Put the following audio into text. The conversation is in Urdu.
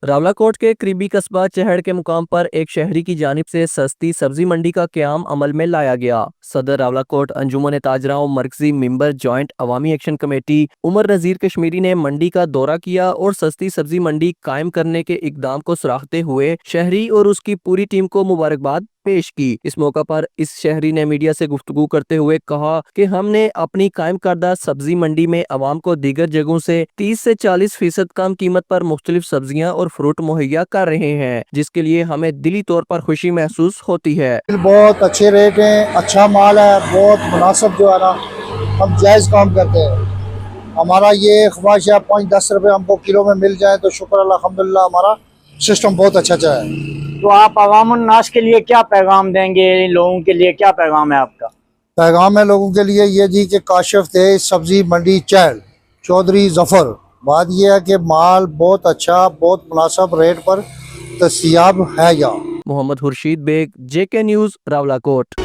راولاکوٹ کے قریبی قصبہ چہڑ کے مقام پر ایک شہری کی جانب سے سستی سبزی منڈی کا قیام عمل میں لایا گیا۔ صدر راولاکوٹ انجمن تاجراں مرکزی ممبر جوائنٹ عوامی ایکشن کمیٹی عمر نذیر کشمیری نے منڈی کا دورہ کیا اور سستی سبزی منڈی قائم کرنے کے اقدام کو سراہتے ہوئے شہری اور اس کی پوری ٹیم کو مبارکباد پیش کی۔ اس موقع پر اس شہری نے میڈیا سے گفتگو کرتے ہوئے کہا کہ ہم نے اپنی قائم کردہ سبزی منڈی میں عوام کو دیگر جگہوں سے 30 سے 40% کم قیمت پر مختلف سبزیاں اور فروٹ مہیا کر رہے ہیں، جس کے لیے ہمیں دلی طور پر خوشی محسوس ہوتی ہے۔ بہت اچھے ریٹ ہیں، اچھا مال ہے، بہت مناسب جو ہے نا، ہم جائز کام کرتے ہیں۔ ہمارا یہ خواہش ہے 5-10 روپے ہم کو کلو میں مل جائے تو شکر الحمدللہ، ہمارا سسٹم بہت اچھا چلا ہے۔ تو آپ عوام الناس کے لیے کیا پیغام دیں گے؟ لوگوں کے لیے کیا پیغام ہے آپ کا؟ پیغام ہے لوگوں کے لیے یہ جی کہ کاشف تھے سبزی منڈی چہڑ چودھری ظفر، بات یہ ہے کہ مال بہت اچھا، بہت مناسب ریٹ پر دستیاب ہے یہاں۔ Muhammad Khurshid Baig, JK news, Rawalakot.